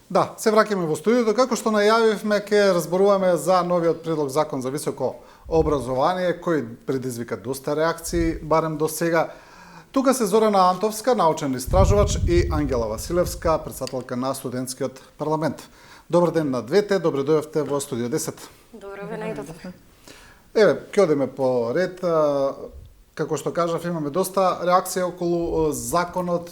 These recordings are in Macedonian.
Да, се враќаме во студиото. Како што најавивме, ќе разборуваме за новиот предлог закон за високо образование, кој предизвика доста реакции, барем до сега. Тука се Зорана Антовска, научен истражувач, и Ангела Василевска, претседателка на студентскиот парламент. Добар ден на двете, добре дојавте во студио 10. Добро ве најдобро. Еве, ќе одиме по ред. Како што кажав, имаме доста реакција околу законот.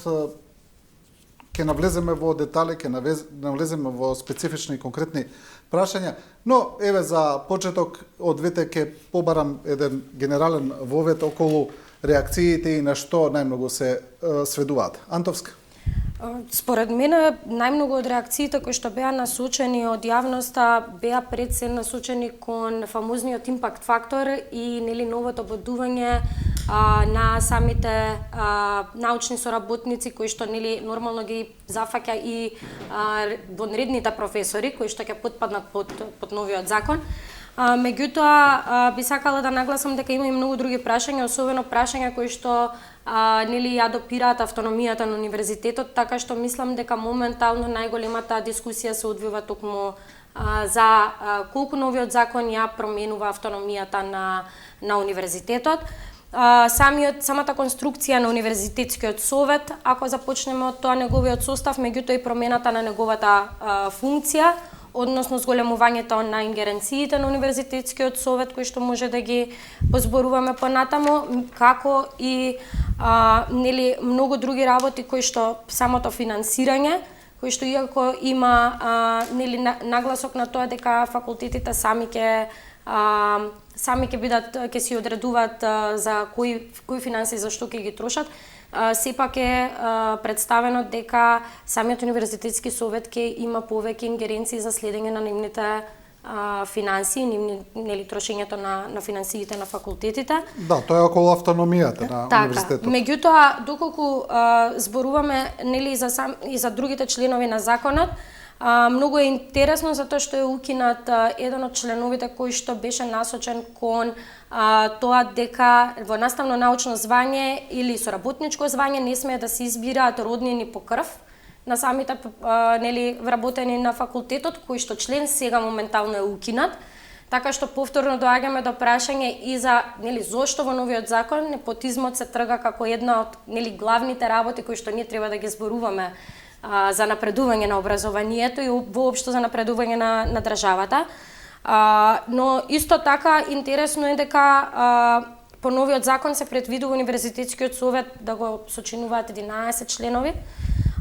Ќе навлеземе во детали, ќе навлеземе во специфични и конкретни прашања, но еве за почеток од двете ќе побарам еден генерален вовед околу реакциите и на што најмногу се сведуваат. Антовска? Според мене, најмногу од реакциите кои што беа насочени од јавноста беа пред се насочени кон фамозниот импакт фактор и новото бодување на самите научни соработници кои што нормално ги зафаќа и вонредните професори кои што ќе потпаднат под новиот закон. Меѓутоа, би сакала да нагласам дека има и многу други прашања, особено прашања кои што ја допираат автономијата на универзитетот, така што мислам дека моментално најголемата дискусија се одвива токму за колку новиот закон ја променува автономијата на универзитетот. Самата конструкција на универзитетскиот совет, ако започнеме од тоа неговиот состав, меѓутоа и промената на неговата функција, односно зголемувањето на ингеренциите на универзитетскиот совет, кои што може да ги позборуваме понатаму, како и многу други работи кои што самото финансирање, кои што иако има нагласок на тоа дека факултетите сами ќе ќе си одредуваат за кои финансии за што ќе ги трошат, сепак е представено дека самиот универзитетски совет ќе има повеќе ингеренции за следење на нивните финансии, трошењето на финансиите на факултетите. Да, тоа е околу автономијата на универзитетот. Меѓутоа, доколку зборуваме и за другите членови на законот, многу е интересно затоа што е укинат еден од членовите кој што беше насочен кон тоа дека во наставно научно звање или соработничко звање не смее да се избираат роднини по крв на самите вработени на факултетот, кој што член сега моментално е укинат. Така што повторно доаѓаме до прашање и за зошто во новиот закон непотизмот се трга како една од главните работи кои што ние треба да ги зборуваме за напредување на образованието и воопшто за напредување на државата. Но исто така интересно е дека по новиот закон се предвидува универзитетскиот совет да го сочинуваат 11 членови,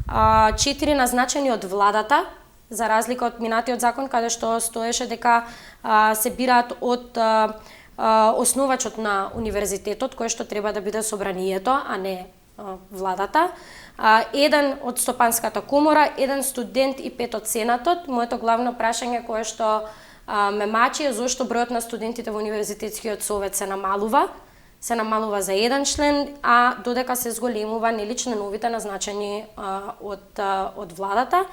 4 назначени од владата, за разлика од минатиот закон каде што стоеше дека се бираат од основачот на универзитетот, кој што треба да биде собранието, а не владата. Еден од стопанската комора, еден студент и 5 од сенатот. Моето главно прашање кое што ме мачи е зошто бројот на студентите во универзитетскиот совет се намалува за еден член, а додека се зголемува членовите назначени од владата.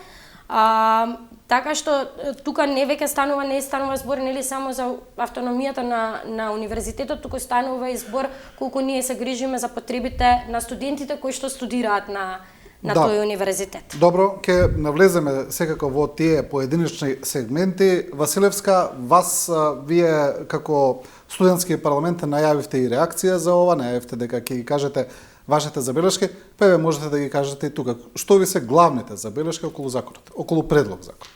Така што тука не станува збор само за автономијата на универзитетот, туку станува и збор колку ние се грижиме за потребите на студентите кои што студираат на тој универзитет. Добро, ќе навлеземе секако во тие поединечни сегменти. Василевска, вие како студентски парламент најавивте и реакција за ова, најавивте дека ќе ги кажете вашите забелешки, па ве можете да ги кажете и тука. Што ви се главните забелешки околу законот, околу предлог закон?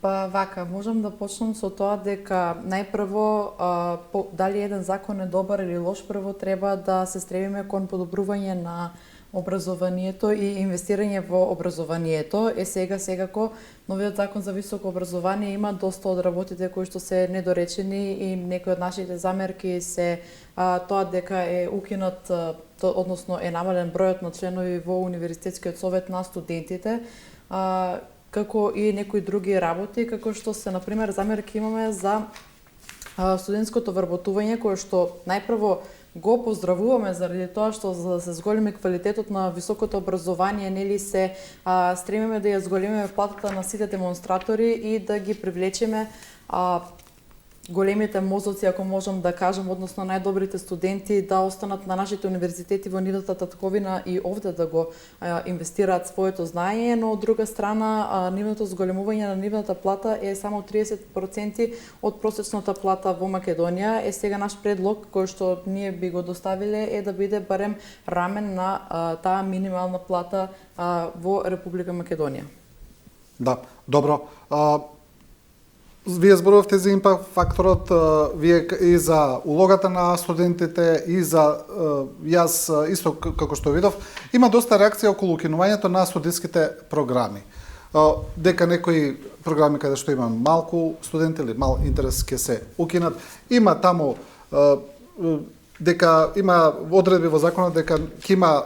Па вака, можам да почнам со тоа дека најпрво дали еден закон е добар или лош, прво треба да се стремиме кон подобрување на образованието и инвестирање во образованието. Сега секако новиот закон за високо образование има доста од работите кои што се недоречени и некои од нашите замерки се тоа дека е укинат, односно е намален бројот на членови во универзитетскиот совет на студентите, како и некои други работи, како што се, например, замерки имаме за студентското вработување, кое што најпрво го поздравуваме заради тоа што за да се зголеми квалитетот на високото образование, се стремиме да ја зголемиме платата на сите демонстратори и да ги привлечеме големите мозоци, ако можам да кажам, односно најдобрите студенти да останат на нашите универзитети во нивната татковина и овде да го инвестираат своето знаење, но од друга страна нивното зголемување на нивната плата е само 30% од просечната плата во Македонија. Сега наш предлог кој што ние би го доставиле е да биде барем рамен на таа минимална плата во Република Македонија. Да, добро. Вие зборувавте за импакт факторот, вие и за улогата на студентите, и за јас исто како што видов, има доста реакција околу укинувањето на студентските програми. Дека некои програми каде што има малку студенти или мал интерес ќе се укинат. Има таму дека има одредби во законот дека ќе има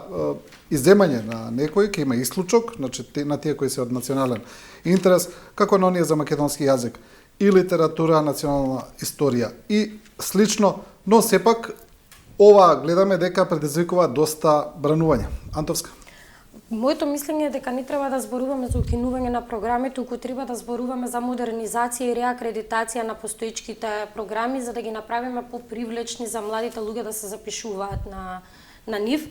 изземање на некој, ќе има исклучок, значи на тие кои се од национален интерес, како на оние за македонски јазик и литература, национална историја и слично, но сепак ова гледаме дека предизвикува доста бранување. Антовска. Моето мислење е дека не треба да зборуваме за укинување на програми, туку треба да зборуваме за модернизација и реакредитација на постоечките програми за да ги направиме попривлечни за младите луѓе да се запишуваат на нив.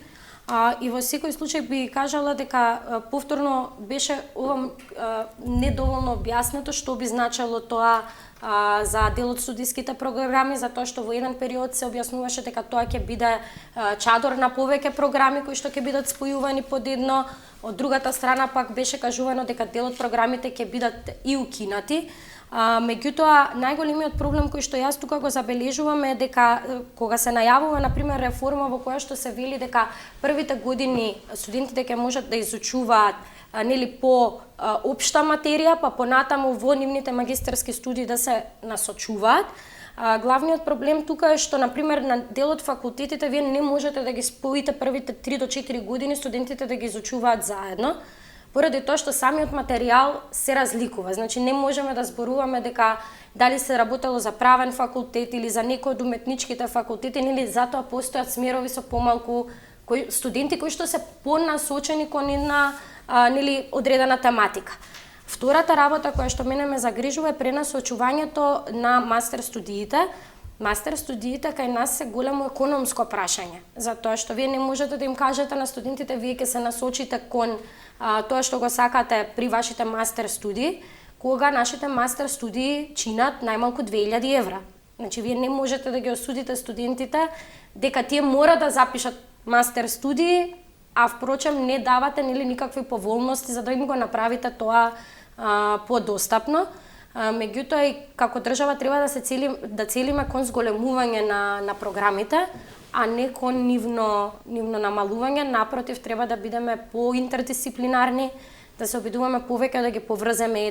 И во секој случај би кажала дека повторно беше ова недоволно објаснето што би значело тоа за дел од студиските програми, затоа што во еден период се објаснуваше дека тоа ќе биде чадор на повеќе програми кои што ќе бидат спојувани под едно. Од другата страна пак беше кажувано дека дел од програмите ќе бидат и укинати. Меѓутоа, најголемиот проблем кој што јас тука го забележувам е дека кога се најавува, например, реформа во која што се вели дека првите години студентите ќе можат да изучуваат по општа материја, па понатаму во нивните магистерски студии да се насочуваат. Главниот проблем тука е што, например, на дел од факултетите вие не можете да ги споите првите 3 до 4 години студентите да ги изучуваат заедно, поради тоа што самиот материјал се разликува. Значи не можеме да зборуваме дека дали се работело за правен факултет или за некој од уметничките факултети, или затоа постојат смерови со помалку студенти кои што се понасочени кон една одредена тематика. Втората работа која што мене ме загрижува е пренасочувањето на мастер студиите. Мастер студиите кај нас се големо економско прашање, затоа што вие не можете да им кажете на студентите вие ќе се насочите кон тоа што го сакате при вашите мастер студии, кога нашите мастер студии чинат најмалку 2000 евра. Значи вие не можете да ги осудите студентите дека тие мора да запишат мастер студии, а впрочем не давате никакви поволности за да им го направите тоа подостапно. Меѓутоа и како држава треба да целиме кон зголемување на програмите, а не кон нивно намалување. Напротив, треба да бидеме поинтердисциплинарни, да се обидуваме повеќе да ги поврземе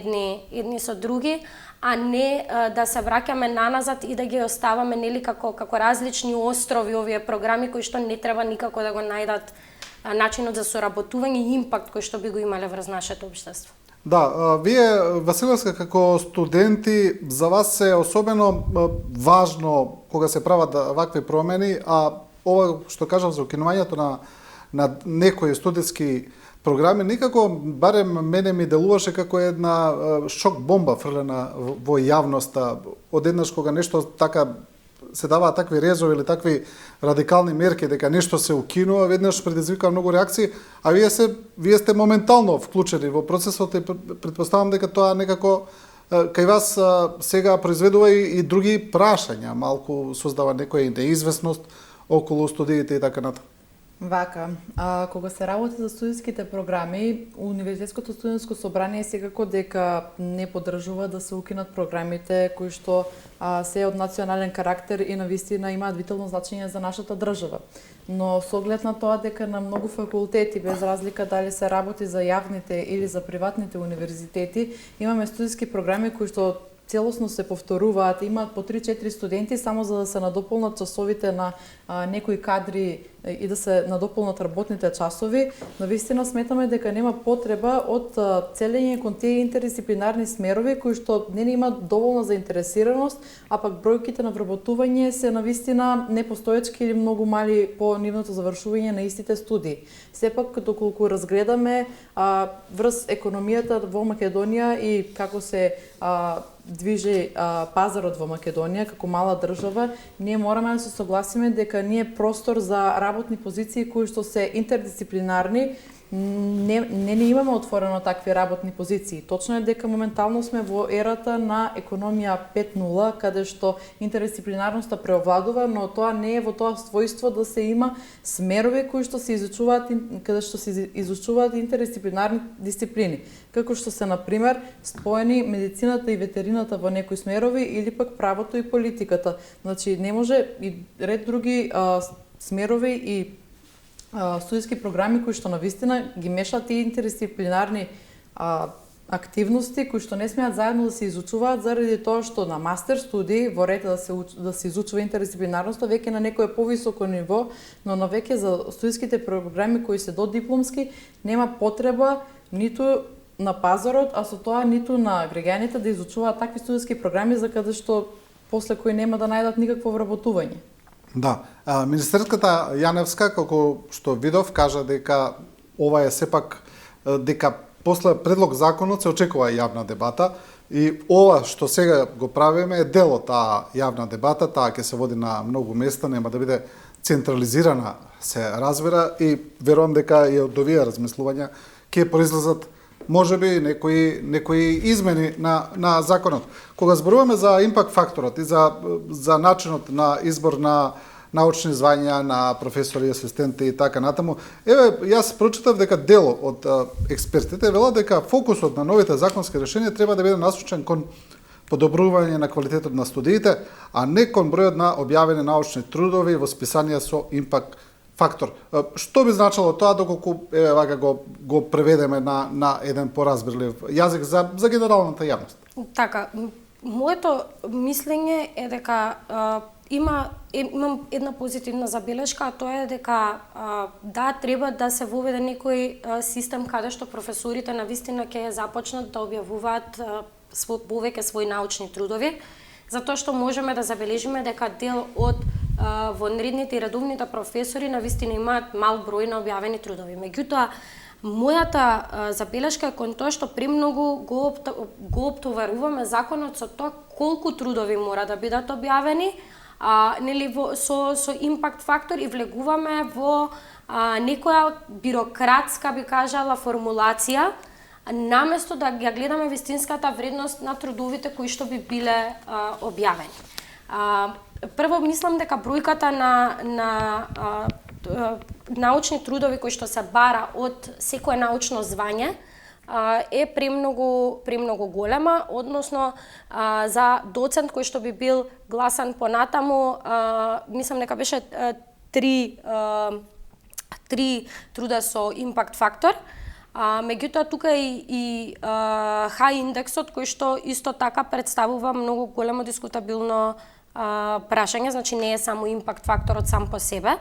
едни со други, а не да се враќаме наназад и да ги оставаме како различни острови овие програми кои што не треба никако да го најдат начинот за соработување и импакт кој што би го имале врз нашето општество. Да, вие, Василевска, како студенти, за вас е особено важно кога се прават вакви промени, а ова што кажав за укинувањето на некои студентски програми, никако, барем мене ми делуваше како една шок бомба фрлена во јавноста, одеднаш кога нешто така се даваат такви резови или такви радикални мерки дека нешто се укинува, веднаш предизвика многу реакции, а вие сте моментално вклучени во процесот и претпоставам дека тоа некако кај вас сега произведува и други прашања, малку создава некоја неизвестност околу студиите и така натаму. Вака, кога се работи за студентските програми, Универзитетското студентско собрание секако дека не поддржува да се укинат програмите кои што се од национален карактер и навистина имаат витално значење за нашата држава. Но со оглед на тоа дека на многу факултети, без разлика дали се работи за јавните или за приватните универзитети, имаме студентски програми кои што целосно се повторуваат, имаат по 3-4 студенти само за да се надополнат часовите на некои кадри и да се надополнат работните часови, но вистина сметаме дека нема потреба од целење кон тие интердисциплинарни смерови кои што не имаат доволна заинтересираност, а пак бројките на вработување се навистина непостоечки или многу мали по нивното завршување на истите студии. Сепак, доколку разгледаме врз економијата во Македонија и како се движи пазарот во Македонија како мала држава, ние мораме да се согласиме дека ние простор за работни позиции кои што се интердисциплинарни не имаме отворено такви работни позиции. Точно е дека моментално сме во ерата на економија 5.0, каде што интердисциплинарноста преовладува, но тоа не е во тоа својство да се има смерови кои што се изучуваат, каде што се изучуваат интердисциплинарни дисциплини, како што се, например, споени медицината и ветерината во некои смерови или пак правото и политиката. Значи, не може и ред други смерови и студиски програми кои што навистина ги мешаат и интердисциплинарни активности кои што не смеат заедно да се изучуваат заради тоа што на мастер студии во ред да се изучува интердисциплинарноста веќе на некое повисоко ниво, но на веќе за студиските програми кои се додипломски нема потреба ниту на пазарот, а со тоа ниту на граѓаните да изучуваат такви студиски програми за каде што после кои нема да најдат никакво вработување. Да, министерката Јаневска, како што видов, кажа дека ова е сепак дека после предлог законот се очекува јавна дебата и ова што сега го правиме е дел од таа јавна дебата, таа ќе се води на многу места, нема да биде централизирана, се разбира, и верувам дека и од овие размислувања ќе произлезат можеби некои измени на законот. Кога зборуваме за импакт факторот и за начинот на избор на научни звања, на професори, асистенти и така натаму, јас прочитав дека дел од експертите велат дека фокусот на новите законски решенија треба да биде насочен кон подобрување на квалитетот на студиите, а не кон бројот на објавени научни трудови во списанија со импакт фактор. Што би значило тоа доколку вака го преведеме на еден поразбирлив јазик за генералната јавност? Така, моето мислење е дека имам една позитивна забелешка, а тоа е дека да, треба да се воведе некој систем каде што професорите навистина ќе започнат да објавуваат повеќе своји научни трудови, затоа што можеме да забележиме дека дел од вонредните и редовните професори навистина имаат мал број на објавени трудови. Меѓутоа, мојата забелешка е кон тоа што премногу го оптоваруваме законот со тоа колку трудови мора да бидат објавени, со импакт фактор и влегуваме во некоја бирократска, би кажала, формулација, наместо да ја гледаме вистинската вредност на трудовите кои што би биле објавени. Прво, мислам дека бројката на научни трудови кои што се бара од секое научно звање е премногу голема, односно за доцент кој што би бил гласан понатаму, мислам дека беше 3 труда со импакт фактор. Меѓутоа тука и хай индексот кој што исто така представува многу големо дискутабилно прашање, значи не е само импакт факторот сам по себе.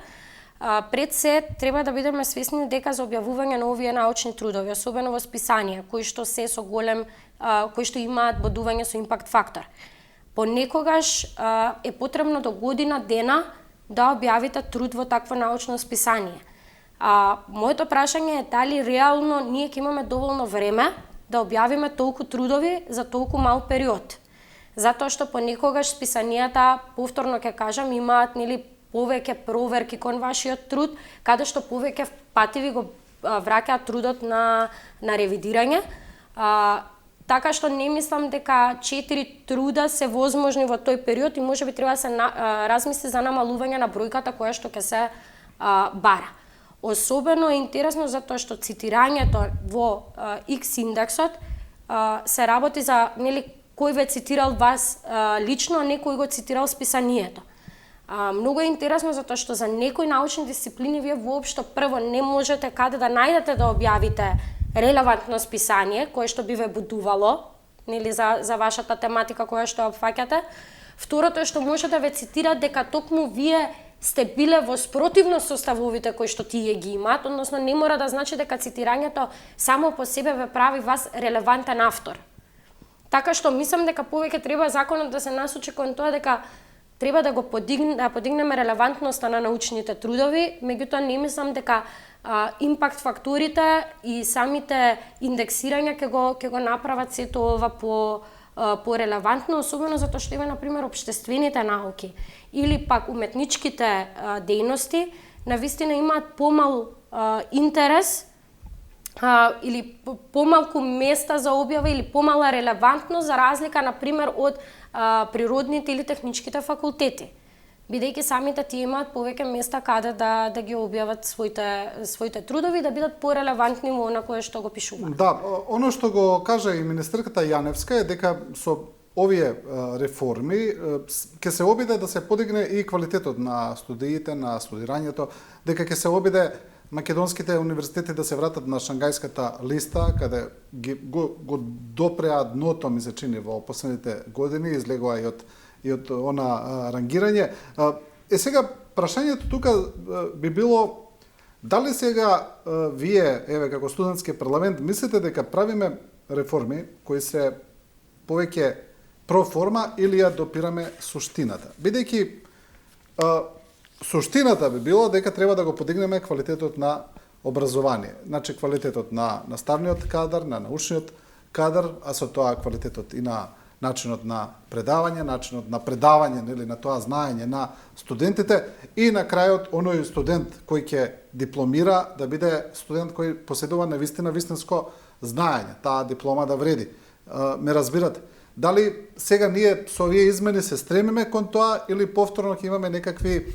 Пред се треба да бидеме свесни дека за објавување на овие научни трудови, особено во списанија кои што се со кои што имаат бодување со импакт фактор, понекогаш е потребно до година дена да објавите труд во такво научно списание. Моето прашање е дали реално ние ќе имаме доволно време да објавиме толку трудови за толку мал период. Затоа што понекогаш списанијата, повторно ќе кажам, имаат повеќе проверки кон вашиот труд, каде што повеќе пати ви го враќаат трудот на ревидирање. Така што не мислам дека 4 труда се возможни во тој период и можеби треба да се размисли за намалување на бројката која што ќе се бара. Особено е интересно затоа што цитирањето во X индексот се работи за кој ве цитирал вас лично, а некој го цитирал списанието. Многу е интересно затоа што за некои научни дисциплини вие воопшто прво не можете каде да најдете да објавите релевантно списание кое што би ве будувало за вашата тематика која што опфаќате. Второто е што може да ве цитира дека токму вие сте биле во спротивност со ставовите кои што тие ги имаат, односно не мора да значи дека цитирањето само по себе ве прави вас релевантен автор. Така што мислам дека повеќе треба законот да се насочи кон тоа дека треба да го подигнеме релевантноста на научните трудови, меѓутоа не мислам дека импакт факторите и самите индексирања ќе го направат сето ова по релевантно, особено затоа што на пример општествените науки или пак уметничките дејности навистина имаат помал интерес или помалку места за објава или помала релевантност за разлика на пример од природните или техничките факултети. Бидејќи самите тие имаат повеќе места каде да ги објават своите трудови да бидат порелевантни во она кое што го пишуваат. Да, оно што го кажа и министерката Јаневска е дека со овие реформи ќе се обиде да се подигне и квалитетот на студиите, на студирањето, дека ќе се обиде македонските универзитети да се вратат на Шангајската листа, каде го допреа дното, ми се чини, во последните години, излегува и од она рангирање. Сега, прашањето тука би било, дали сега вие, еве, како студентски парламент, мислите дека правиме реформи кои се повеќе проформа или ја допираме суштината? Бидејќи суштината би било дека треба да го подигнеме квалитетот на образование. Значи, квалитетот на наставниот кадар, на научниот кадар, а со тоа квалитетот и на начинот на предавање, начинот на предавање, нели, на тоа знаење на студентите и на крајот оној студент кој ќе дипломира да биде студент кој поседува навистина вистинско знаење, таа диплома да вреди. Ме разбирате? Дали сега ние со овие измени се стремиме кон тоа или повторно ќе имаме некакви,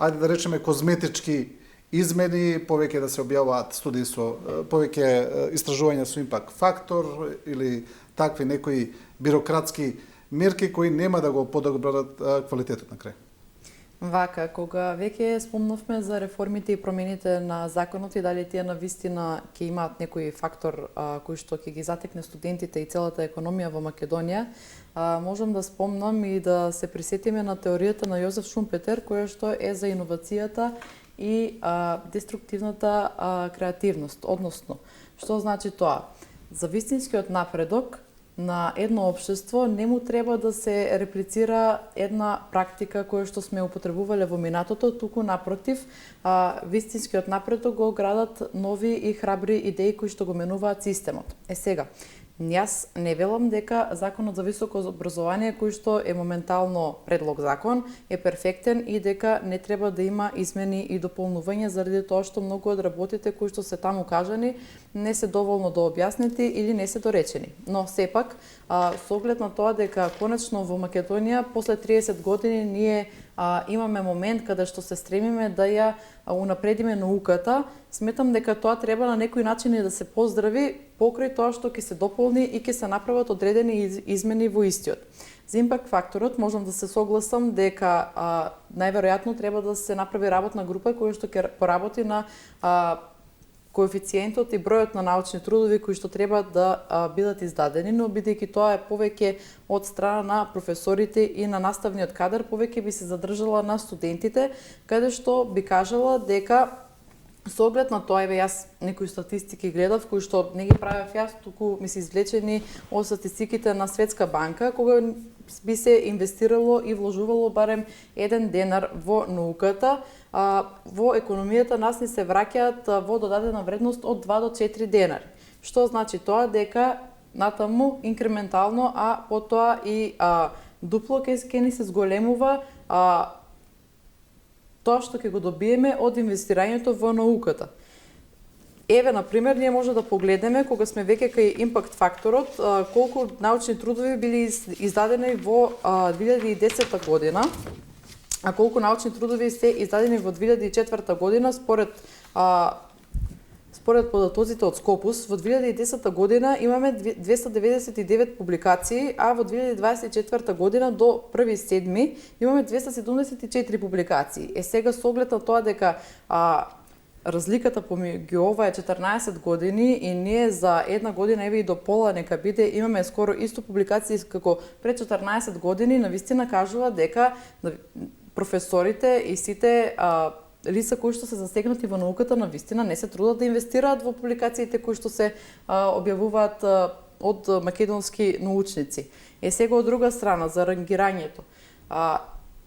ајде да речеме, козметички измени, повеќе да се објавуваат студии со повеќе истражувања со импакт фактор или такви некои бирократски мерки кои нема да го подобрат квалитетот на крај. Вака, кога веќе спомнавме за реформите и промените на законот и дали тие навистина ќе имаат некој фактор кој што ќе ги затекне студентите и целата економија во Македонија, можам да спомнам и да се присетиме на теоријата на Јозеф Шумпетер, која што е за иновацијата и деструктивната креативност. Односно, што значи тоа? За вистинскиот напредок на едно општество не му треба да се реплицира една практика која што сме употребувале во минатото, туку напротив, вистинскиот напредок го градат нови и храбри идеи кои што го менуваат системот. Сега, јас не велам дека законот за високо образование кој што е моментално предлог закон е перфектен и дека не треба да има измени и дополнување заради тоа што многу од работите кои што се таму кажани не се доволно дообјаснети или не се доречени. Но сепак, со оглед на тоа дека конечно во Македонија после 30 години ние имаме момент каде што се стремиме да ја унапредиме науката, сметам дека тоа треба на некој начин и да се поздрави покрај тоа што ќе се дополни и ќе се направат одредени измени во истиот. За импакт факторот можам да се согласам дека најверојатно треба да се направи работна група која што ќе поработи на коефициентот и бројот на научни трудови кои што треба да бидат издадени, но бидејќи тоа е повеќе од страна на професорите и на наставниот кадар, повеќе би се задржала на студентите, каде што би кажала дека со оглед на тоа, еве јас некои статистики гледав кои што не ги правев јас, туку ми се извлечени од статистиките на Светска банка, кога би се инвестирало и вложувало барем 1 денар во науката, во економијата нас ни се враќаат во додадена вредност од 2 до 4 денари. Што значи тоа? Дека натаму инкрементално, а потоа и дупло ќе ни се зголемува тоа што ќе го добиеме од инвестирањето во науката. Еве, например, ние може да погледнеме, кога сме веќе кај импакт факторот, колку научни трудови били издадени во 2010 година, а колку научни трудови се издадени во 2004 година според податоците од Скопус. Во 2010 година имаме 299 публикации, а во 2024 година до 1.7 имаме 274 публикации. Сега со оглед на тоа дека разликата помеѓу ова е 14 години и ние за една година, еве и до пола нека биде, имаме скоро исто публикации како пред 14 години, навистина кажува дека професорите и сите лица кои што се засегнати во науката на вистина не се трудат да инвестираат во публикациите кои што се објавуваат од македонски научници. Сега од друга страна за рангирањето.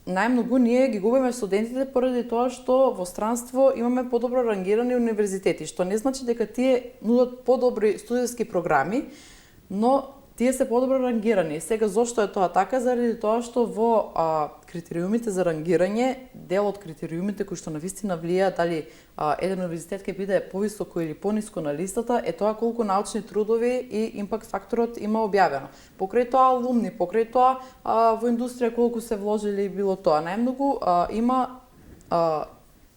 Најмногу ние ги губиме студентите поради тоа што во странство имаме подобро рангирани универзитети, што не значи дека тие нудат подобри студентски програми, но тие се подобро рангирани. Сега зошто е тоа така? Заради тоа што во критериумите за рангирање, дел од критериумите кои што навистина влијаат дали еден универзитет ќе биде повисоко или пониско на листата, е тоа колку научни трудови и импакт факторот има објавено. Покрај тоа алумни, покрај тоа во индустрија колку се вложили и било тоа. Најмногу има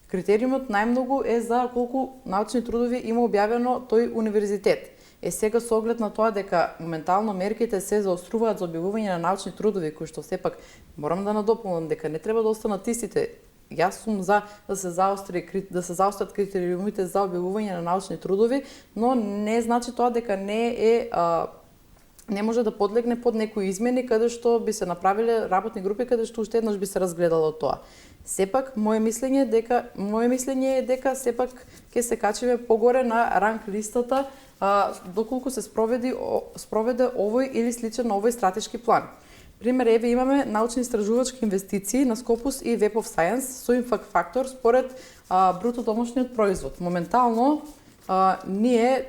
критериумот најмногу е за колку научни трудови има објавено тој универзитет. Сега со оглед на тоа дека моментално мерките се заоструваат за објавување на научни трудови, кои што сепак морам да надополнам дека не треба да останат истите. Јас сум за да се заострат критериумите за објавување на научни трудови, но не значи тоа дека не може да подлегне под некои измени каде што би се направиле работни групи каде што уште еднаш би се разгледало тоа. Сепак моje мислење е дека сепак ќе се качиме погоре на ранг листата доколку се спроведе овој или сличен на овој стратешки план. Пример, еве имаме научно-истражувачки инвестиции на Scopus и Web of Science со импакт фактор според бруто домашниот производ. Моментално ние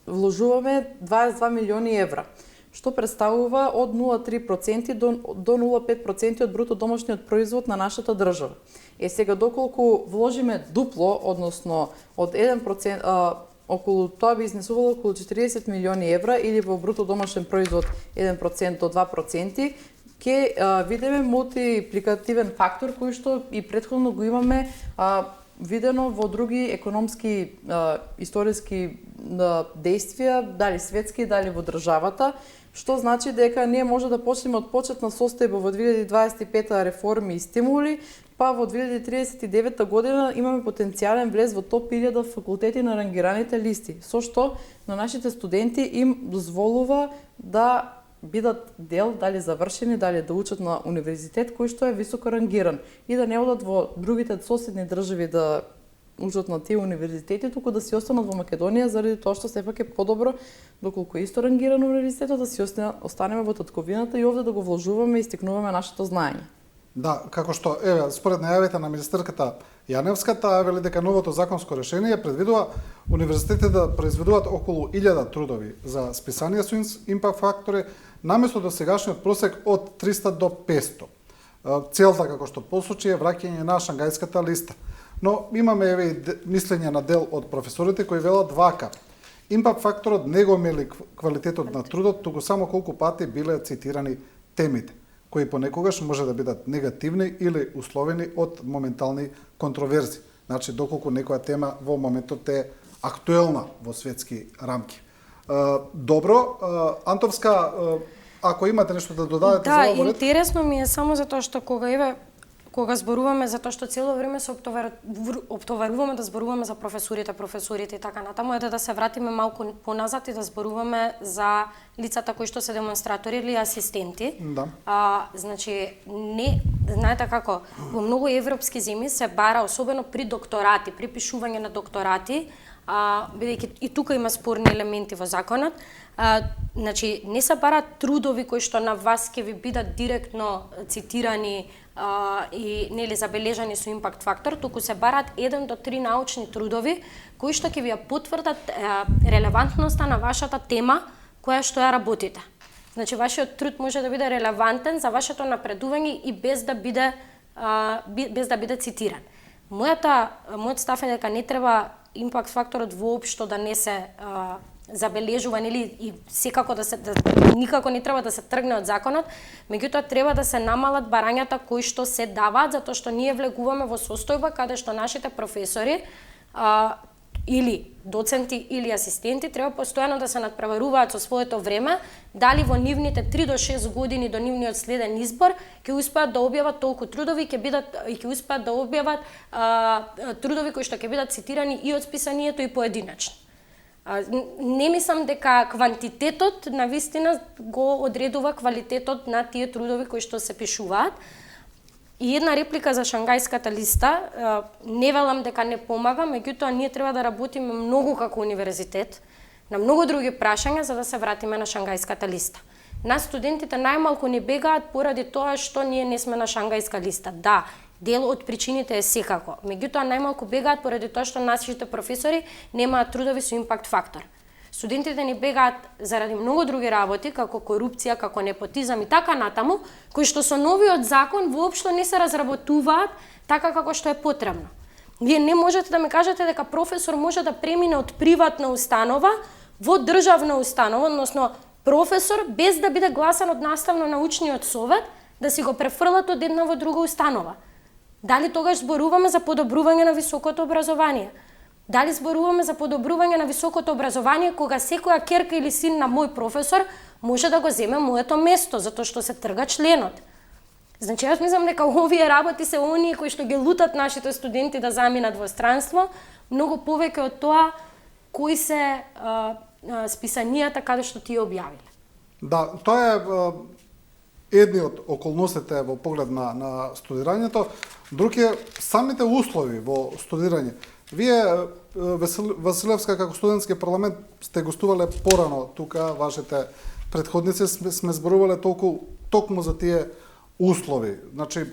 вложуваме 22 милиони евра, што представува од 0,3% до 0,5% од бруто домашниот производ на нашата држава. Сега доколку вложиме дупло, односно од 1%, околу тоа би изнесувало околу 40 милиони евра или во бруто домашен производ 1% до 2%, ќе видиме мултипликативен фактор кој што и претходно го имаме видено во други економски историски действија, дали светски, дали во државата, што значи дека ние може да почнеме од почетна состојба во 2025 реформи и стимули, па во 2039 година имаме потенцијален влез во топ 1000 факултети на рангираните листи, со што на нашите студенти им дозволува да бидат дел, дали завршени, дали да учат на универзитет кој што е високо рангиран и да не одат во другите соседни држави да учат на тие универзитети, туку да си останат во Македонија заради тоа што сепак е подобро доколку е исто рангиран универзитетот да си останеме во татковината и овде да го вложуваме и стекнуваме нашето знаење. Да, како што еве според најавите на министерката Јаневска, таа вели дека новото законско решение предвидува универзитетите да произведуваат околу 1000 трудови за списанија со импакт фактори наместо до сегашниот просек од 300 до 500. Целта, како што посочи, е враќање на Шангајската листа. Но имаме еве мислење на дел од професорите кои велат вака: импакт факторот не го мери квалитетот на трудот, туку само колку пати биле цитирани темите, кои понекогаш може да бидат негативни или условени од моментални контроверзи. Значи, доколку некоја тема во моментот е актуелна во светски рамки. Добро, Антовска, ако имате нешто да додадете за овој ред? Да, интересно ми е само затоа што кога зборуваме затоа што цело време се оптоваруваме да зборуваме за професорите и така натаму, е да се вратиме малку поназад и да зборуваме за лицата кои што се демонстратори или асистенти. Да. Значи, не, знаете како, во многу европски земји се бара, особено при докторати, при пишување на докторати, бидејќи и тука има спорни елементи во законот, значи не се барат трудови кои што на вас ќе ви бидат директно цитирани и нели забележани со импакт фактор, туку се барат 1 до 3 научни трудови кои што ќе ви ја потврдат релевантноста на вашата тема која што ја работите. Значи вашиот труд може да биде релевантен за вашето напредување и без да биде цитиран. Мојот став е дека не треба импакт факторот воопшто да не се забележува, нели, и секако никако не треба да се тргне од законот, меѓутоа треба да се намалат барањата кои што се даваат, затоа што ние влегуваме во состојба каде што нашите професори или доценти или асистенти треба постојано да се надпреваруваат со своето време, дали во нивните 3 до 6 години до нивниот следен избор ќе успеат да објават толку трудови, ќе успеат да објават трудови кои што ќе бидат цитирани и од списанието и поединечно. Не мислам дека квантитетот на вистина го одредува квалитетот на тие трудови кои што се пишуваат. И една реплика за Шангајската листа, не велам дека не помага, меѓутоа ние треба да работиме многу како универзитет на многу други прашања за да се вратиме на Шангајската листа. Нас студентите најмалку не бегаат поради тоа што ние не сме на Шангајска листа. Да, дел од причините е секако, меѓутоа најмалку бегаат поради тоа што нашите професори немаат трудови со импакт фактор. Студентите ни бегаат заради многу други работи, како корупција, како непотизам и така натаму, кои што со новиот закон воопшто не се разработуваат така како што е потребно. Вие не можете да ми кажете дека професор може да премине од приватна установа во државна установа, односно професор без да биде гласан од наставно-научниот совет, да си го префрлат од една во друга установа. Дали тогаш зборуваме за подобрување на високото образование? Дали зборуваме за подобрување на високото образование кога секоја ќерка или син на мој професор може да го земе моето место затоа што се трга членот? Значи јас мислам дека овие работи се оние кои што ги лутат нашите студенти да заминат во странство, многу повеќе од тоа кои се списанијата каде што тие објавиле. Да, тоа е едни од околностите во поглед на студирањето, друг е самите услови во студирање. Вие, Василевска, како студентски парламент, сте гостувале порано тука, вашите предходници сме зборувале токму за тие услови. Значи,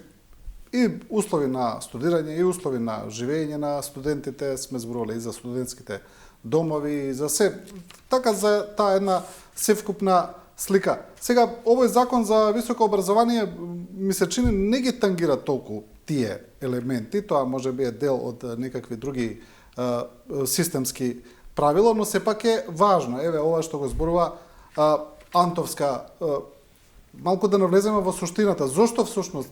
и услови на студирање, и услови на живење на студентите, сме зборувале и за студентските домови, и за се, така за таа една севкупна слика. Сега, овој закон за високо образование ми се чини не ги тангира толку тие елементи, тоа може би е дел од некакви други системски правила, но сепак е важно. Еве, ова што го зборува Антовска, малку да навлеземе во суштината. Зошто всушност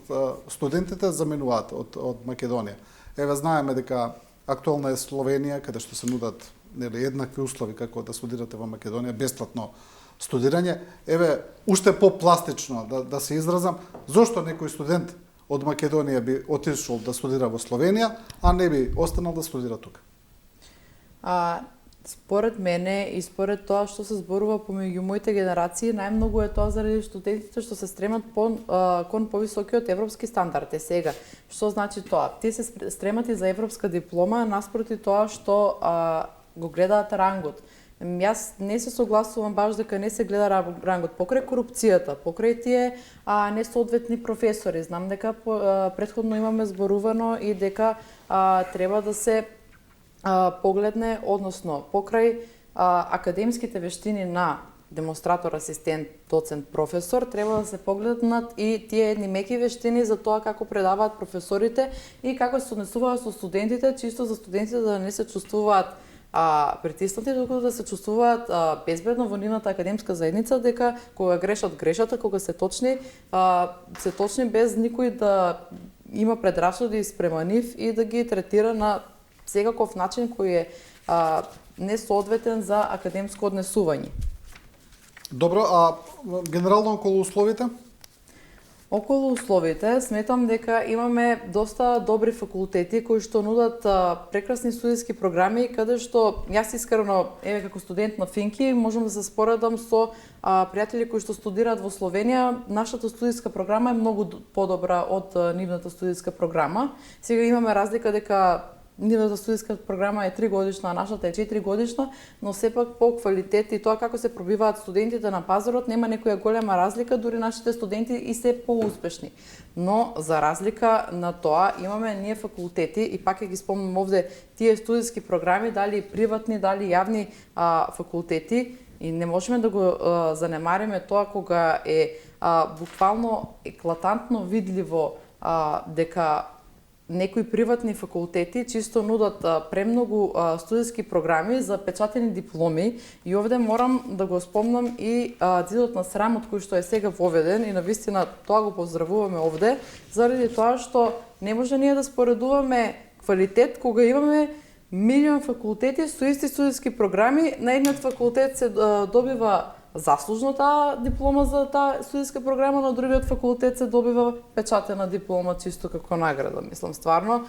студентите заменуваат од Македонија? Еве, знаеме дека актуелна е Словенија, каде што се нудат еднакви услови како да студирате во Македонија, бесплатно студирање. Еве, уште попластично да се изразам, зошто некој студент од Македонија би отишол да студира во Словенија, а не би останал да студира тука? Според мене и според тоа што се зборува помеѓу моите генерации, најмногу е тоа заради студентите што се стремат кон повисокиот европски стандард. Сега, што значи тоа? Тие се стремат и за европска диплома, наспроти тоа што го гледаат рангот. Јас не се согласувам баш дека не се гледа рангот покрај корупцијата, покрај тие несоодветни професори. Знам дека претходно имаме зборувано и дека треба да се погледне, односно покрај академските вештини на демонстратор, асистент, доцент, професор, треба да се погледнат и тие едни меки вештини за тоа како предаваат професорите и како се однесуваат со студентите, чисто за студентите да не се чувствуваат притиснати, докато да се чувствуваат безбедно во нивната академска заедница, дека кога грешат грешата, кога се точни без никој да има предрасуди спрема нив и да ги третира на секаков начин кој е несоодветен за академско однесување. Добро, а генерално околу условите? Околу условите, сметам дека имаме доста добри факултети кои што нудат прекрасни студиски програми, каде што јас искрено, еве како студент на Финки, можам да се споредам со пријатели кои што студираат во Словенија. Нашата студиска програма е многу подобра од нивната студиска програма. Сега имаме разлика дека нивната студиска програма е 3 годишна, а нашата е 4 годишна, но сепак по квалитет и тоа како се пробиваат студентите на пазарот нема некоја голема разлика, дури нашите студенти и се поуспешни. Но за разлика на тоа имаме ние факултети и пак ќе ги спомнам овде тие студиски програми, дали приватни, дали јавни факултети, и не можеме да го занемариме тоа кога е буквално еклатантно видливо дека некои приватни факултети чисто нудат премногу студиски програми за печатени дипломи, и овде морам да го спомнам и зидот на срамот кој што е сега воведен, и навистина тоа го поздравуваме овде, заради тоа што не може ние да споредуваме квалитет кога имаме милион факултети со исти студиски програми. На едниот факултет се добива заслужно таа диплома за таа студиска програма, на другиот факултет се добива печатена диплома чисто како награда. Мислам, стварно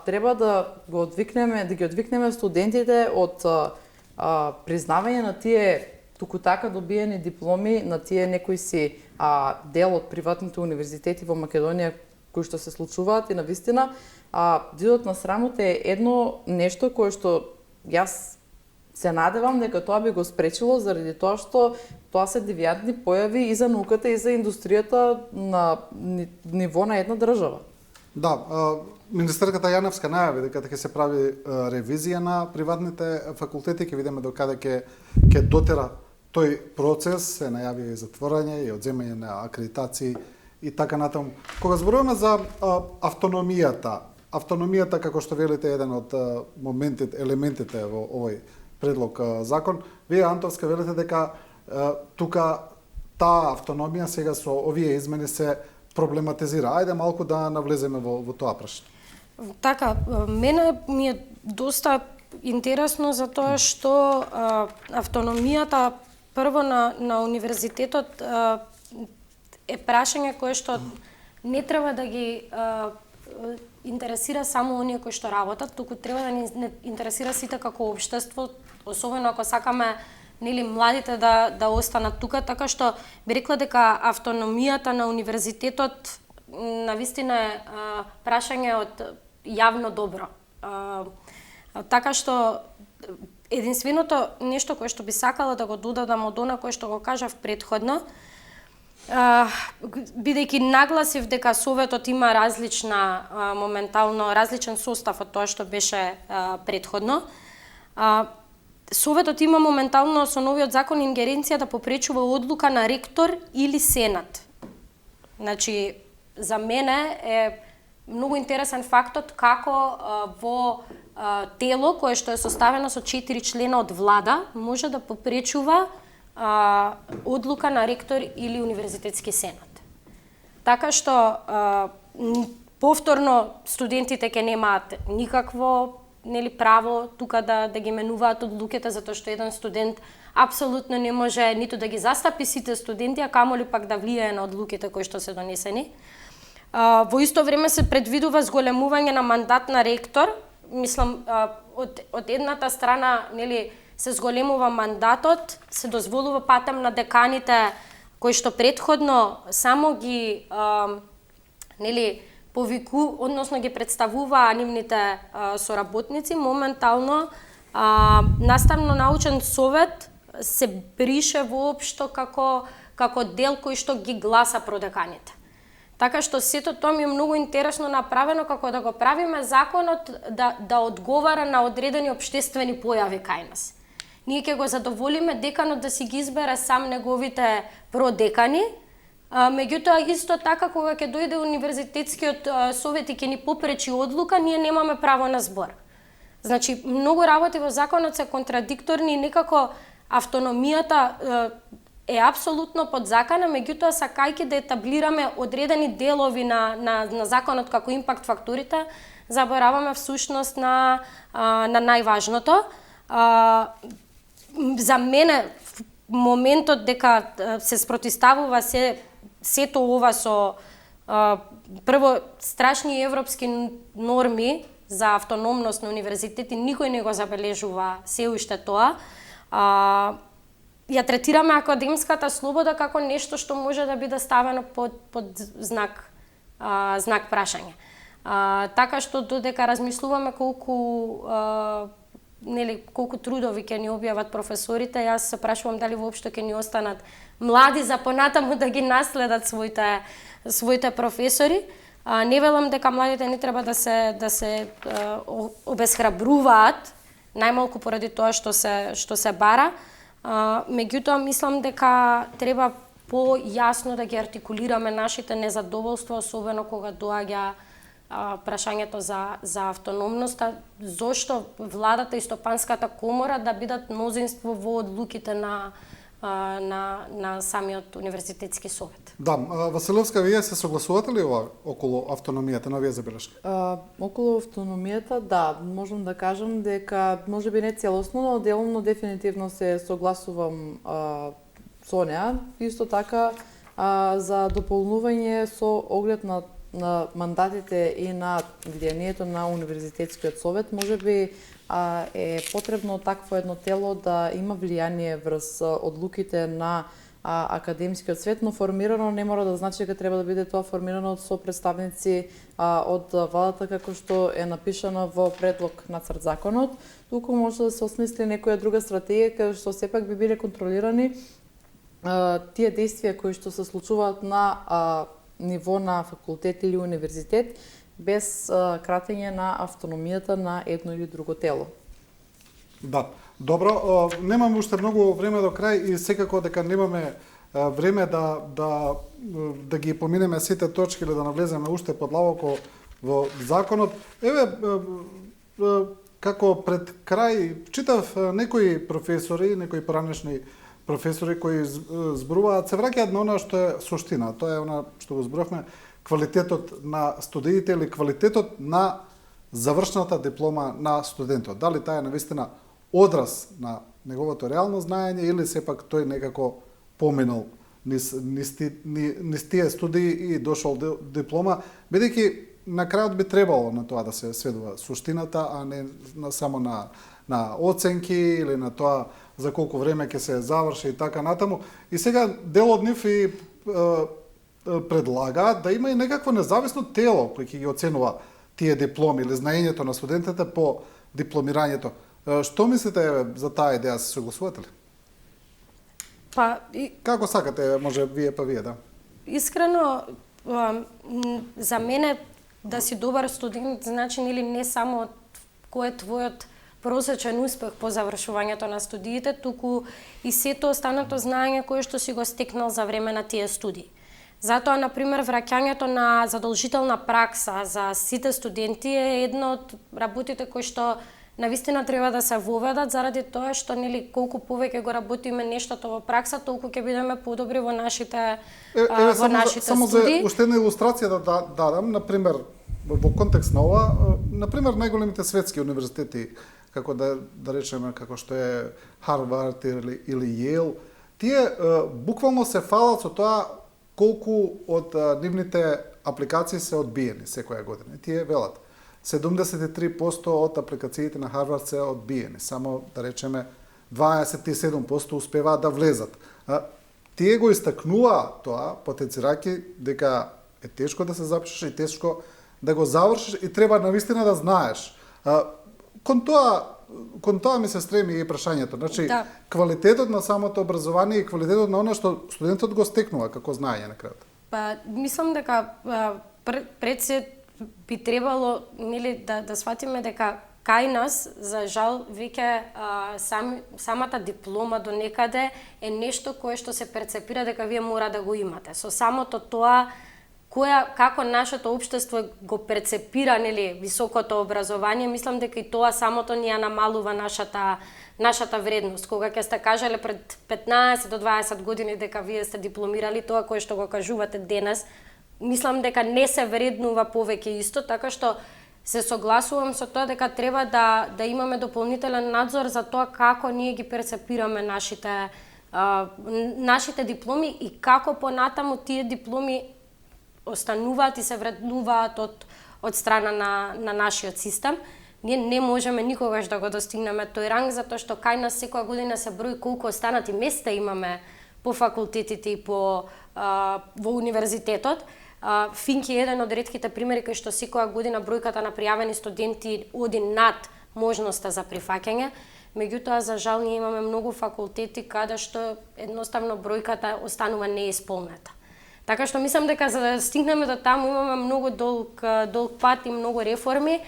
треба да ги одвикнеме студентите од признавање на тие туку така добиени дипломи, на тие некои си дел од приватните универзитети во Македонија кои што се случуваат и на вистина дидот на срамот е едно нешто кое што јас се надевам дека тоа би го спречило заради тоа што тоа се девијантни појави и за науката и за индустријата на ниво на една држава. Да, министерката Јаневска најави дека ќе се прави ревизија на приватните факултети, ќе видиме до каде ќе дотера тој процес, се најави и затворање и одземање на акредитации и така натаму. Кога зборуваме за автономијата како што велите еден од моментите, елементите во овој предлог закон, вие Антовска велите дека тука таа автономија сега со овие измени се проблематизира. Ајде малку да навлеземе во тоа прашање. Така, мене ми е доста интересно за тоа што автономијата прво на универзитетот е прашање кое што не треба да ги интересира само оние кои што работат, туку треба да ни интересира сите како општество, особено ако сакаме младите да останат тука, така што би рекла дека автономијата на универзитетот навистина е прашање од јавно добро. Така што единственото нешто кое што би сакала да го додадам од она кое што го кажав претходно, бидејќи нагласив дека Советот има моментално различен состав од тоа што беше претходно, Советот има моментално со новиот закон ингеренција да попречува одлука на ректор или сенат. Значи, за мене е многу интересен фактот како во тело кое што е составено со 4 члена од влада може да попречува одлука на ректор или универзитетски сенат. Така што повторно студентите ќе немаат никакво право тука да ги менуваат одлуките, затоа што еден студент апсолутно не може ниту да ги застапи сите студенти, а камоли пак да влијае на одлуките кои што се донесени. Во исто време се предвидува зголемување на мандат на ректор. Мислам, од едната страна, се зголемува мандатот, се дозволува патем на деканите кои што претходно само ги односно ги представуваа нивните соработници, моментално наставно-научен совет се брише воопшто како дел кој што ги гласа продеканите. Така што сето тоа ми е многу интересно направено како да го правиме законот да одговара на одредени општествени појави кај нас. Ние ќе го задоволиме деканот да си ги избере сам неговите продекани, меѓутоа исто така кога ќе дојде универзитетскиот совет и ќе ни попречи одлука, ние немаме право на збор. Значи, многу работи во законот се контрадикторни и некако автономијата е апсолутно подзакана, меѓутоа сакајќи да етаблираме одредени делови на законот како импакт факторите, забораваме всушност на најважното. За мене моментот дека се спротивставува сето ова со прво страшни европски норми за автономност на универзитети, никој не го забележува се уште тоа. Ја третираме академската слобода како нешто што може да биде ставено под знак прашање. Така што додека размислуваме колку трудови ќе ни објават професорите, јас се прашувам дали воопшто ќе ни останат млади за понатаму да ги наследат своите професори. Не велам дека младите не треба да се обесхрабруваат, најмалку поради тоа што се бара. Меѓутоа мислам дека треба појасно да ги артикулираме нашите незадоволства, особено кога доаѓа прашањето за автономноста, зошто владата и стопанската комора да бидат мнозинство во одлуките на самиот универзитетски совет. Да, Василевска, вие се согласувате ли околу автономијата, новија забелешка? Околу автономијата, да, можам да кажам дека можеби не целосно, но делумно дефинитивно се согласувам со неа. Исто така за дополнување со оглед на мандатите и на влијанието на универзитетскиот совет, можеби е потребно такво едно тело да има влијание врз одлуките на академскиот свет, но формирано не мора да значи дека треба да биде тоа формирано со представници од владата како што е напишано во предлог на нацрт законот, туку може да се осмисли некоја друга стратегија кај што сепак би биле контролирани тие действија кои што се случуваат на ниво на факултет или универзитет без кратење на автономијата на едно или друго тело. Да, добро, немаме уште многу време до крај и секако дека немаме време да ги поминеме сите точки или да навлеземе уште подлабоко во законот. Еве, како пред крај, читав некои професори, некои поранешни професори кои зборуваат, се враќаат на она што е суштина. Тоа е она што го зборувавме, квалитетот на студиите или квалитетот на завршната диплома на студентот. Дали таа е навистина одраз на неговото реално знаење или сепак тој некако поминал низ тие студии и дошол до диплома, бидејќи на крајот би требало на тоа да се сведува суштината, а не само на оценки или на тоа за колку време ќе се заврши и така натаму. И сега дел од нив и предлагаат да има и некакво независно тело кој ќе ги оценува тие дипломи или знаењето на студентите по дипломирањето. Што мислите за таа идеја, се согласувате ли? Како сакате, може вие па вие, да? Искрено, за мене да си добар студент значи или не само кој е твојот просечен успех по завршувањето на студиите, туку и сето останато знаење кое што си го стекнал за време на тие студии. Затоа, например, враќањето на задолжителна пракса за сите студенти е едно од работите кои што навистина треба да се воведат, заради тоа што колку повеќе го работиме нештото во пракса, толку ќе бидеме подобри во нашите студии. Само за уште една илустрација да дадам, например, во контекст на ова, например, најголемите светски универзитети, како да речеме, како што е Харвард или Йейл, тие буквално се фалат со тоа колку од нивните апликации се одбиени секоја година. Тие велат 73% од апликациите на Харвард се одбиени, само да речеме 27% успеваат да влезат. Тие го истакнуваат тоа, потенцирајќи дека е тешко да се запишеш и тешко да го завршиш и треба навистина да знаеш. Кон тоа ми се стреми и прашањето. Значи, да. Квалитетот на самото образование и квалитетот на она што студентот го стекнува како знаење на крајот. Мислам дека пред се би требало да сватиме дека кај нас, за жал, веќе самата диплома до некаде е нешто кое што се перцепира дека вие мора да го имате. Со самото тоа како нашето општество го перцепира високото образование, мислам дека и тоа самото ни ја намалува нашата вредност. Кога ќе сте кажале пред 15 до 20 години дека вие сте дипломирали, тоа кое што го кажувате денес, мислам дека не се вреднува повеќе исто, така што се согласувам со тоа дека треба да имаме дополнителен надзор за тоа како ние ги перцепираме нашите дипломи и како понатаму тие дипломи остануваат и се вреднуваат од страна на нашиот систем. Ние не можеме никогаш да го достигнеме тој ранг, затоа што кај нас секоја година се брои колку останати места имаме по факултетите и во универзитетот. Финки е еден од ретките примери кај што секоја година бројката на пријавени студенти оди над можноста за прифаќање. Меѓутоа, за жал, ние имаме многу факултети каде што едноставно бројката останува неисполнета. Така што мислам дека за да стигнеме до таму имаме многу долг пат и многу реформи,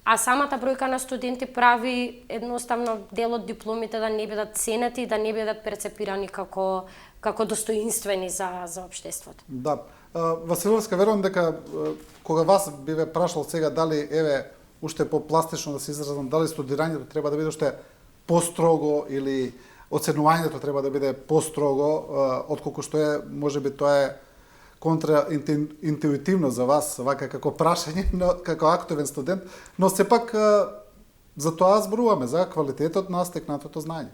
а самата бројка на студенти прави едноставно дел од дипломите да не бидат ценети, да не бидат перцепирани како достоинствени за општеството. Да. Василевска, верувам дека кога вас би ве прашал сега дали уште попластично да се изразам, дали студирањето треба да биде уште построго или оценувањето треба да биде построго отколку што е, можеби тоа е контраинтуитивно за вас, вака како прашање, како активен студент, но сепак за тоа зборуваме, за квалитетот на стекнатото знаење.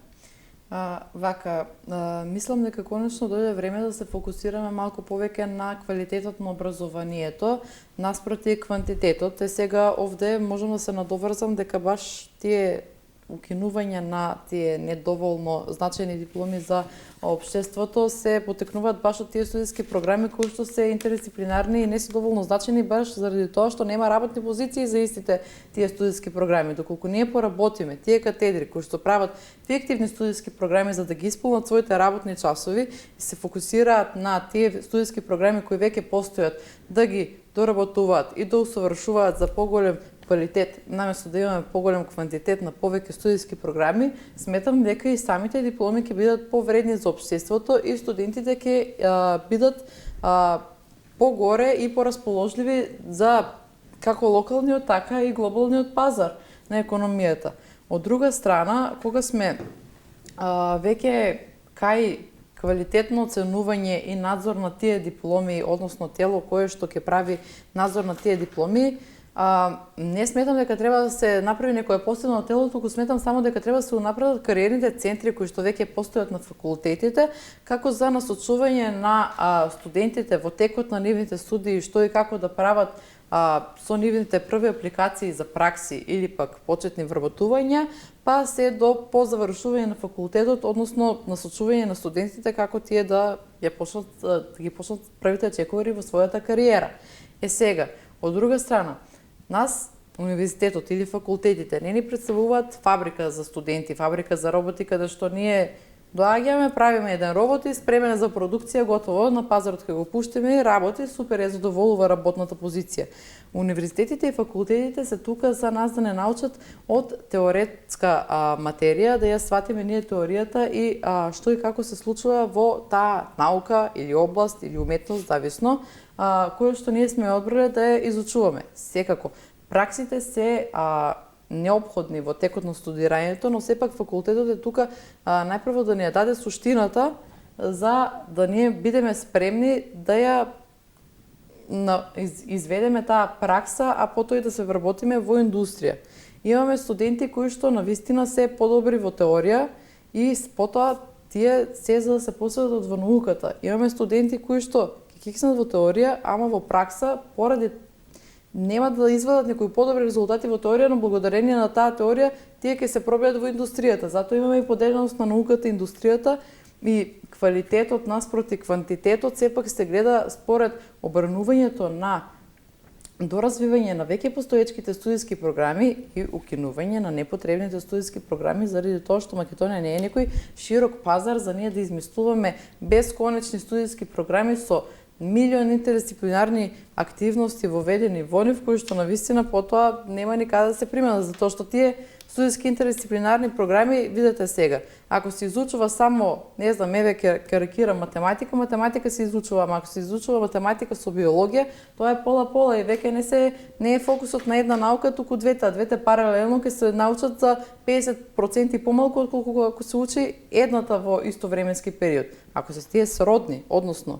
Мислам дека конечно дојде време да се фокусираме малку повеќе на квалитетот на образованието наспроти квантитетот. Сега овде можам да се надоврзам дека баш тие укинување на тие недоволно значајни дипломи за општеството се потекнуваат баш од тие студиски програми кои што се интердисциплинарни и не се доволно значајни баш заради тоа што нема работни позиции за истите тие студиски програми. Доколку ние поработиме тие катедри кои што прават фиктивни студиски програми за да ги исполнат своите работни часови и се фокусираат на тие студиски програми кои веќе постојат, да ги доработуваат и да усовршуваат за поголем квалитет, наместо да имаме поголем квантитет на повеќе студиски програми, сметам дека и самите дипломи ќе бидат повредни за општеството и студентите ќе бидат погоре и порасположливи за како локалниот, така и глобалниот пазар на економијата. Од друга страна, кога сме веќе кај квалитетно оценување и надзор на тие дипломи, односно тело кое што ќе прави надзор на тие дипломи, не сметам дека треба да се направи некое посебно тело, туку сметам само дека треба да се направат кариерните центри кои што веќе постојат на факултетите, како за насочување на студентите во текот на нивните студии што и како да прават со нивните први апликации за пракси или пак почетни вработувања, па се до позавршување на факултетот, односно насочување на студентите како тие да ги почнат првите чекори во својата кариера. Сега, од друга страна, нас универзитетот или факултетите не ни представуваат фабрика за студенти, фабрика за роботи, каде што ние доаѓаме, правиме еден робот и спремен за продукција, готово, на пазарот кога го пуштиме и работи, супер, ја задоволува работната позиција. Универзитетите и факултетите се тука за нас да не научат од теоретска материја, да ја сватиме ние теоријата и што и како се случува во таа наука или област или уметност, зависно, која што ние сме одбрале да ја изучуваме. Секако, праксите се неопходни во текот на студирањето, но сепак факултетот е тука најпрво да ни ја даде суштината за да ние бидеме спремни да ја изведеме таа пракса, а потоа и да се вработиме во индустрија. Имаме студенти кои што навистина се подобри во теорија и потоа тие се за да се посветат во науката. Имаме студенти кои што ќе кикнат во теорија, ама во пракса поради нема да извадат некои подобри резултати во теорија, но благодарение на таа теорија тие ќе се пробијат во индустријата. Затоа имаме и поделеност на науката и индустријата и квалитетот наспроти квантитетот сепак се гледа според обрнувањето на доразвивање на веќе постоечките студиски програми и укинување на непотребните студиски програми заради тоа што Македонија не е некој широк пазар за ние да измислуваме бесконечни студиски програми со милиони интердисциплинарни активности воведени во нив, кои што навистина потоа нема никаде да се применат, затоа што тие студиски интердисциплинарни програми, видете сега, ако се изучува само, не знам, еве карикира математика, математика се изучува, ама ако се изучува математика со биологија, тоа е пола-пола и веќе не е фокусот на една наука, туку двете паралелно ќе се научат за 50% помалку отколку ако се учи едната во истовременски период. Ако се тие сродни, односно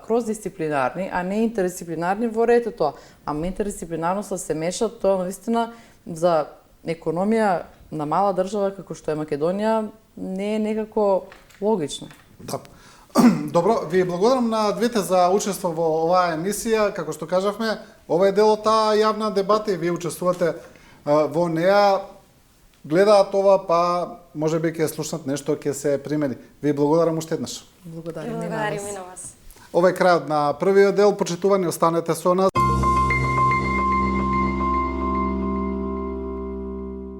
кросдисциплинарни, а не интердисциплинарни, во ред е тоа. Ама интердисциплинарно се мешат, тоа навистина за економија на мала држава како што е Македонија не е некако логично. Да. Добро, ви благодарам на двете за учество во оваа емисија. Како што кажавме, ова е дел од таа јавна дебата и вие учествувате во неа. Гледаат ова, па можеби ќе слушнат нешто, ќе се примени. Ви благодарам уште еднаш. Благодарим и на вас. Ова е крајот на првиот дел. Почитувани, останете со нас.